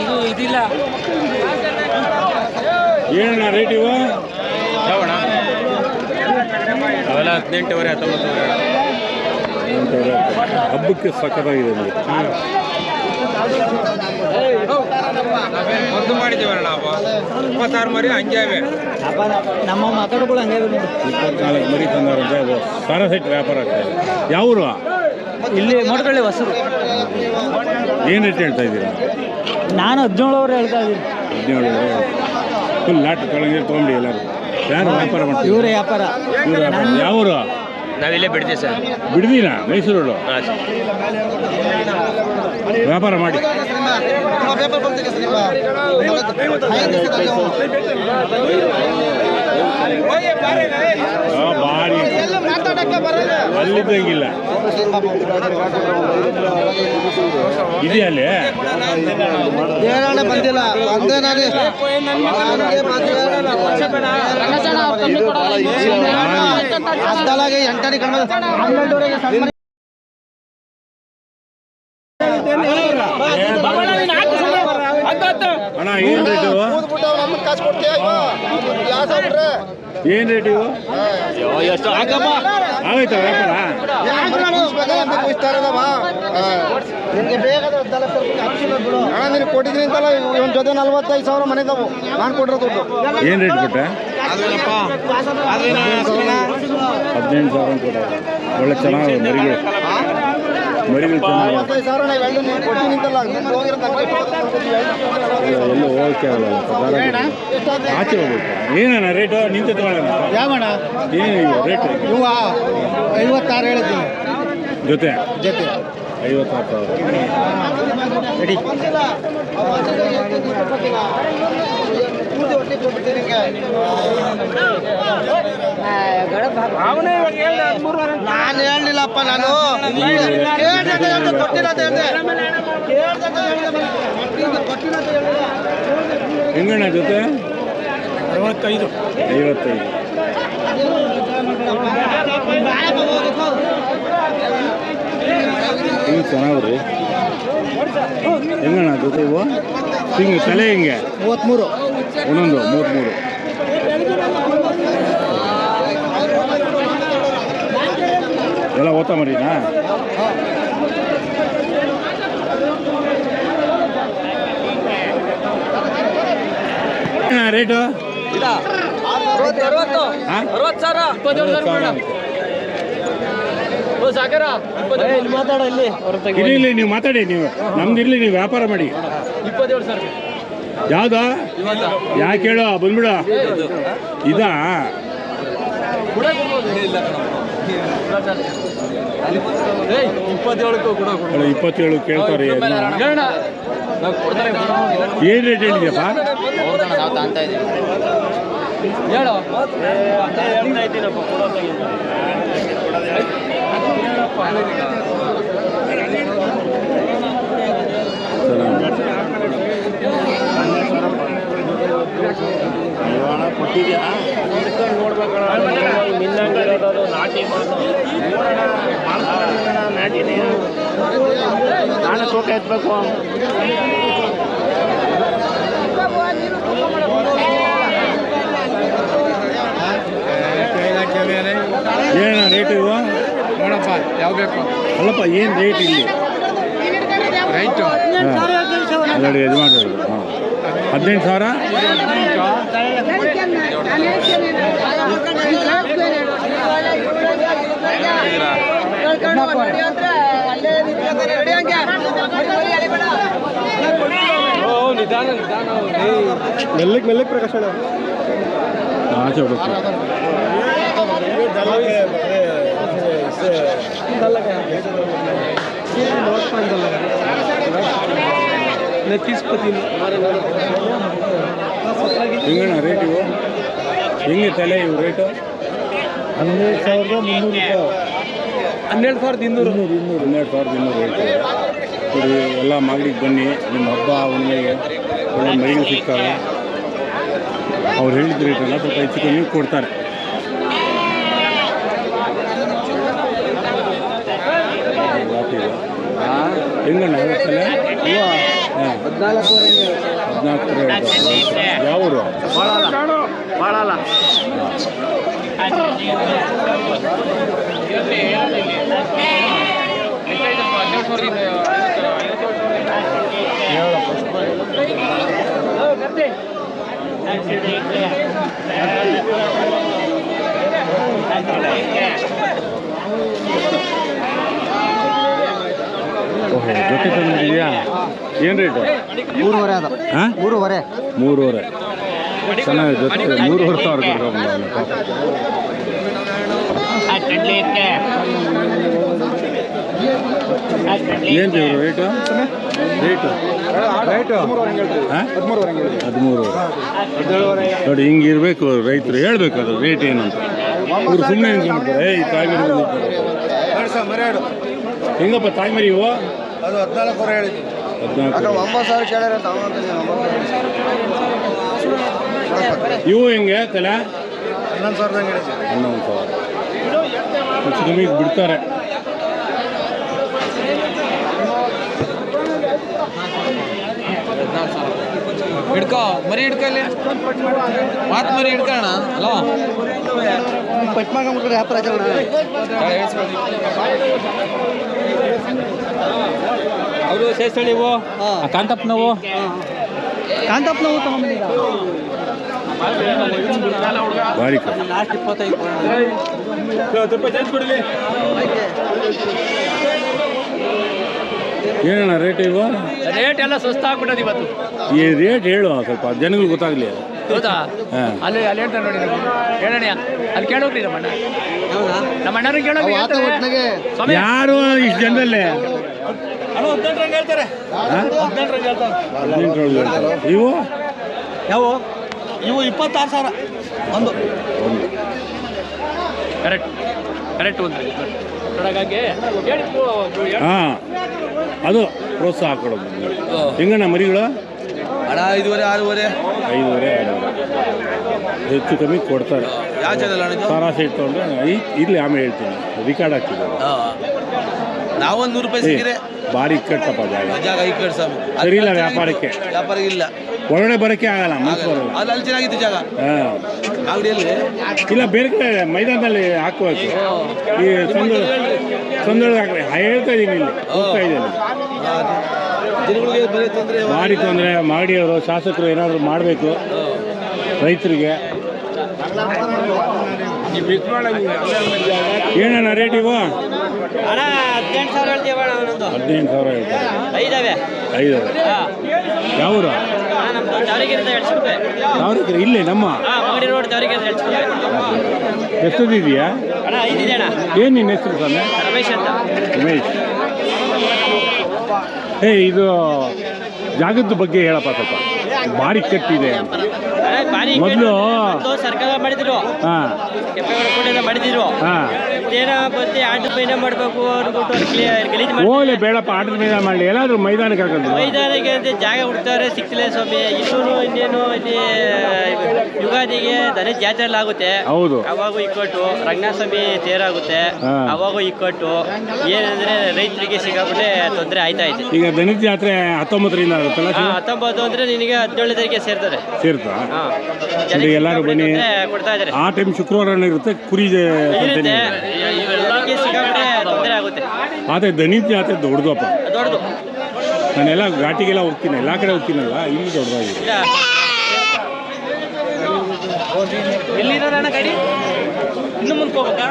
ಇದು ಇದಿಲ್ಲ ಏನಣ್ಣ ರೇಟ್ ಇವು ಯಾವಣ್ಣ ಅವೆಲ್ಲ 18,000 19,000 ಹಬ್ಬಕ್ಕೆ ಸಖತ್ತಾಗಿದೆ ನೋಡಿ. ಒಂದು ಮಾಡಿದ್ದೇವಲ್ಲ ನಾವು 26 ಮರಿ ಹಂಗೆ ನಮ್ಮ ಮಾತಾಡ್ಗಳು ಹಂಗೆ 24 ಮರಿ ತಂದಾರಂತೆ. ಅದು ಸಾರ ಸೆಟ್ ವ್ಯಾಪಾರ ಆಗ್ತದೆ. ಯಾವರು ಇಲ್ಲಿ ಮೋಟಕಳ್ಳಿ ಹೊಸರು. ಏನು ರೇಟ್ ಹೇಳ್ತಾ ಇದ್ದೀರಾ? ನಾನು 17 ಹೇಳ್ತಾ ಇದ್ದೀನಿ. 17 ಫುಲ್ ಲಾಟ್ ತೊಗೊಂಡು ತೊಗೊಂಡು ಎಲ್ಲರೂ ಯಾರು ವ್ಯಾಪಾರ ಮಾಡ್ತೀವಿ? ಇವರೇ ವ್ಯಾಪಾರ. ಯಾವರು? ನಾವಿಲ್ಲೇ ಬಿಡ್ತೀವಿ ಸರ್. ಬಿಡ್ದೀನಾ? ಮೈಸೂರು ವ್ಯಾಪಾರ ಮಾಡಿ. ಭಾರಿ ಅಲ್ಲಿದ್ದಂಗಿಲ್ಲ ಇದೆಯಾ ಅಲ್ಲಿ? ಬಂದಿಲ್ಲ ಎಂಟನೇ ಅಣ್ಣ ಏನು ರೇಟು? ಏನು ರೇಟ್ ಇವು? ಆಗೋಯ್ತಾ ವ್ಯಾಪಾರ? ನೀನು ಕೊಟ್ಟಿದ್ದೀನಿ ಅಂತಲ್ಲ ಒಂದು ಜೊತೆ 45,000 ಮನೆದವು ನಾನು ಕೊಟ್ಟಿರೋ ದುಡ್ಡು. ಏನು ರೇಟ್ ಕೊಟ್ಟೆ? 18,000 ಕೊಟ್ಟ. ಒಳ್ಳೆ ಚೆನ್ನಾಗಿ ಮರಿಗಳು ಚೆನ್ನಾಗಿ 45,000 ನಾವು ಎರಡು ನೀನು ಕೊಟ್ಟಿದ್ದೀನಿ ಅಂತಲ್ಲ ಎಲ್ಲೂ ಹೋಗಕ್ಕೆ ಆಗಲ್ಲ. ಆಚೆ ಹೋಗ್ಬೇಕು. ಏನಣ್ಣ ರೇಟು? ನಿಂತು ತಗೊಳ್ಳೋಣ. ಯಾವಣ್ಣ ಏನು ರೇಟ್? ಇವ 56 ಹೇಳಿದ್ದೀನಿ ಜೊತೆ 56,000 ರೆಡಿ. ನಾನು ಹೇಳಲಿಲ್ಲಪ್ಪ. ನಾನು ಹೆಂಗಣ್ಣ ಜೊತೆ? 65. ಹಿಂಗೆ ಚೆನ್ನಾಗ್ರಿ. ಹೆಂಗಣ್ಣ ಜೊತೆ ಇವು? ಹಿಂಗೆ ತಲೆ ಹಿಂಗೆ 33 ಒಂದೊಂದು 33. ಎಲ್ಲ ಓದ್ತಾ ಮರಿನಾ? ರೇಟು? ಇರಲಿ ನೀವು ಮಾತಾಡಿ. ನೀವು ನಮ್ದಿರ್ಲಿ, ನೀವು ವ್ಯಾಪಾರ ಮಾಡಿ. 27 ಸರ್. ಯಾವ್ದಾ? ಯಾಕೆ ಹೇಳು? ಬಂದ್ಬಿಡ. ಇದಾ? 27 ಕೇಳ್ತಾರೆ. ಏನು ರೇಟ್ ಹೇಳಿದ್ಯಪ್ಪ? ನಾವು ತಾಂತಾ ಇದ್ದೀವಿ. ಹೇಳು ಕೊಟ್ಟಿದ್ಯಾ? ನೋಡ್ಬೇಕು ನಾಟಿ ನಾಳೆ ತೂಕ ಎತ್ತಬೇಕು. ಏನಣ್ಣ ರೇಟ್ ಇವು? ನೋಡಪ್ಪ ಯಾವ ಬೇಕು? ಅಲ್ಲಪ್ಪ ಏನು ರೇಟ್ ಇಲ್ಲಿ? ರೈಟು ನೋಡಿ ಇದು ಮಾಡೋದು. ಹಾಂ 18,000. ಮೆಲ್ಲಕ್ಕೆ ಪ್ರಕಾಶ ಆಚೆ ಹೋಗ್ಬೇಕು. ಹೆಂಗಣ್ಣ ರೇಟ್ ಇವು? ಹೆಂಗೆ ತಲೆ ಇವು ರೇಟು? 12,300 ರೂಪಾಯಿ. 12,200. 12,200 ಹೇಳ್ತಾರೆ. ನೋಡಿ ಎಲ್ಲ ಮಾಗಡಿಗೆ ಬನ್ನಿ. ನಿಮ್ಮ ಹಬ್ಬ ಹುಣ್ಣಿಮೆಗೆ ಒಳ್ಳೆ ಮೈಗಳು ಸಿಗ್ತವೆ. ಅವ್ರು ಹೇಳಿದ ರೇಟೆಲ್ಲ ಸ್ವಲ್ಪ ಹೆಚ್ಚು ಕಮ್ಮಿ ಕೊಡ್ತಾರೆ. ಹೆಂಗಣ್ಣ ಇವತ್ತಲ್ಲ ಹಾಂ 14 ಯಾವ ಊರು ಭಾಳಲ್ಲ ಓಹೋ ಜೊತೆ ತಂದಿದೆಯಾ ಏನು ರೇಟು 3.5 ಅದು ಹಾಂ 3.5 ಚೆನ್ನಾಗಿ ಜೊತೆ 3.5 ಸಾವಿರ ಏನು ರೇಟು ಹಾಂ 13 ನೋಡಿ ಹಿಂಗೆ ಇರಬೇಕು ರೈತರು ಹೇಳ್ಬೇಕು ಅದು ರೇಟ್ ಏನು ಅಂತ ಇವ್ರು ಸುಮ್ಮನೆ ನಿಂತ್ಕೊಂಡ್ಬಿಡ್ತಾರೆ ಈ ತಾಯಿಮರಿ ಹೆಂಗಪ್ಪ ತಾಯಿಮರಿ ಇವು ಅದು 14 ಹೇಳಿದ್ವಿ 14 9,000 ಕೇಳ್ಯಾರ ಇವು ಹೆಂಗೆ ತಲೆ 11,000 ಹೇಳಿದ್ವಿ 11,000 ಹೆಚ್ಚು ಕಮ್ಮಿ ಬಿಡ್ತಾರೆ. ಹಿಡ್ಕೋ ಮರಿ ಹಿಡ್ಕೊ ಇಲ್ಲಿ ಮಾತು ಮರಿ ಹಿಡ್ಕೋಣ ಅಲ್ಲ ಪಟ್ ಮಾಡ್ಕೊಂಡ್ಬಿಟ್ರೆ ವ್ಯಾಪಾರ ಅವರು ಸೇರಿಸಳಿವು ಕಾಂತಪ್ಪನವು ಕಾಂತಪ್ಪನವು ತಗೊಂಡಿದ್ದೀರಾ ಭಾರಿ ಲಾಸ್ಟ್ 25 ಏನಣ್ಣ ರೇಟ್ ಇವು ರೇಟ್ ಎಲ್ಲ ಸುಸ್ತಾಗ್ಬಿಟ್ಟದು ಇವತ್ತು ಈ ರೇಟ್ ಹೇಳು ಸ್ವಲ್ಪ ಜನಗಳಿಗೆ ಗೊತ್ತಾಗಲಿ. ಹೌದಾ ಹಾಂ ಅಲ್ಲಿ ಹೇಳ್ತಾರೆ ನೋಡಿ ಹೇಳೋಣ ಅಲ್ಲಿ ಕೇಳೋಗ್ರಿ ನಮ್ಮ ಅಣ್ಣ ನಮ್ಮ ಅಣ್ಣನ ಕೇಳೋಗ್ರಿ ಯಾರು ಇಷ್ಟು ಜನರಲ್ಲೇ ಹೇಳ್ತಾರೆ 18 ಇವು ಯಾವ ಇವು 26,000 ಒಂದು ಕರೆಕ್ಟ್ ಒಂದು ಹಾಂ ಅದು ಪ್ರೋತ್ಸಾಹ ಕೊಡೋದು. ಹೆಂಗಣ್ಣ ಮರಿಗಳು ಅಣ್ಣ 5.5 6.5 ಹೆಚ್ಚು ಕಮ್ಮಿ ಕೊಡ್ತಾರೆ. ಯಾವ ಚಾನಲ್ ಅಣ್ಣ ಸಾರಾಸೆ ಇಟ್ಕೊಂಡ್ರೆ ಇರಲಿ ಆಮೇಲೆ ಹೇಳ್ತೀನಿ ರಿಕಾರ್ಡ್ ಆಗ್ತಿದ್ದಾರೆ. ನಾವೊಂದು 100 ರೂಪಾಯಿ ಸಿಕ್ಕಿದ್ರೆ ಭಾರಿ ಇಕ್ಕಟ್ಟಪ್ಪ ಜಾಗ ಇಕ್ಕಟ್ಟು ಸ್ವಾಮಿ ಸರಿ ಇಲ್ಲ ವ್ಯಾಪಾರಕ್ಕೆ ಇಲ್ಲ ಒಳಗಡೆ ಬರೋಕ್ಕೆ ಆಗಲ್ಲ ಮನಸ್ಸು ಬರಲ್ಲ. ಅಲ್ಲಿ ಚೆನ್ನಾಗಿತ್ತು ಜಾಗ ಹಾಂ ಅಂಗಡಿಯಲ್ಲಿ ಇಲ್ಲ ಬೇರೆ ಕಡೆ ಮೈದಾನದಲ್ಲಿ ಹಾಕಬೇಕು. ಈ ಸಂದರ್ಭ ಹಾಕಿ ಹೇಳ್ತಾ ಇದ್ದೀನಿ ಇಲ್ಲಿ ಹೋಗ್ತಾ ಇದ್ದೀನಿ. ಜನಗಳಿಗೆ ಬರೀ ತೊಂದರೆ ಭಾರಿ ತೊಂದರೆ ಮಾಡಿಯವರು ಶಾಸಕರು ಏನಾದರೂ ಮಾಡಬೇಕು ರೈತರಿಗೆ. ಏನಣ್ಣ ರೇಟ್ ಇವು 18,000 ಹೇಳ್ತೀವಿ 18,000 ಹೇಳ್ತಾರೆ. 5 ಯಾವ ಊರು ಯಾವ್ದು ಇಲ್ಲೇ ನಮ್ಮ ಎಷ್ಟೊಂದಿದೆಯಾ ಏನು ನಿನ್ನ ಹೆಸರು ಸ್ವಾಮಿ? ರಮೇಶ್ ಅಂತ. ರಮೇಶ್ ಇದು ಜಾಗದ ಬಗ್ಗೆ ಹೇಳಪ್ಪ ಸ್ವಲ್ಪ. ಭಾರಿ ಕಟ್ಟಿದೆ ಮೊದಲು ಸರ್ಕಾರ ಮಾಡಿದ್ರು ಹಾಂ ಮಾಡಿದ್ರು ಹಾಂ ಏನೋ ಬಂದು ಆಟದ ಮೈದಾನ ಮಾಡಬೇಕು ಅಂದ್ಬಿಟ್ಟು ಗಲೀಜು ಹೋಗ್ಲಿ ಬೇಡಪ್ಪ ಆಟದ ಮೈದಾನ ಮಾಡಲಿ ಎಲ್ಲಾದ್ರೂ ಮೈದಾನಕ್ಕೆ ಹಾಕೋದು. ಮೈದಾನಕ್ಕೆ ಅಂತ ಜಾಗ ಹುಡ್ತಾರೆ ಸಿಕ್ತಿಲ್ಲ ಸ್ವಾಮಿ. ಇನ್ನೇನು ಇಲ್ಲಿ ಯುಗಾದಿಗೆ ದನ ಜಾತ್ರೆ ಆಗುತ್ತೆ. ಹೌದು ಅವಾಗೂ ಇಕ್ಕಟ್ಟು ರಂಗನಾಥ ಸ್ವಾಮಿ ತೇರಾಗುತ್ತೆ ಅವಾಗೂ ಇಕ್ಕಟ್ಟು ಏನಂದ್ರೆ ರೈತರಿಗೆ ಸಿಕ್ಕಾಬಿಟ್ಟೆ ತೊಂದರೆ ಆಯ್ತಾ ಇದೆ. ಈಗ ದನದ ಜಾತ್ರೆ 19ರಿಂದ ಆಗುತ್ತಲ್ಲ 19 ಅಂದ್ರೆ ನಿನಗೆ 17 ತಾರೀಕಿಗೆ ಸೇರ್ತಾರೆ. ಸೇರ್ತಾ ಎಲ್ಲರೂ ಬನ್ನಿ. ಕೊಡ್ತಾ ಇದ್ದಾರೆ. ಆ ಟೈಮ್ ಶುಕ್ರವಾರ ಇರುತ್ತೆ ಕುರಿ ಇರುತ್ತೆ ಇವೆಲ್ಲಕ್ಕೆ ಸಿಕ್ಕಾಬಿಟ್ಟೆ ತೊಂದರೆ ಆಗುತ್ತೆ. ಆದರೆ ದನದ ಜಾತ್ರೆ ದೊಡ್ಡದಪ್ಪ. ದೊಡ್ಡದು ನಾನೆಲ್ಲ ಘಾಟಿಗೆಲ್ಲ ಹೋಗ್ತೀನಿ ಎಲ್ಲ ಕಡೆ ಹೋಗ್ತೀನಲ್ಲ ಇಲ್ಲಿ ದೊಡ್ಡದಾಗಿದೆ. ಎಲ್ಲಿರೋಣ ಗಾಡಿ ಇನ್ನು ಮುಂದೆ ಹೋಗ್ಬೇಕಾ?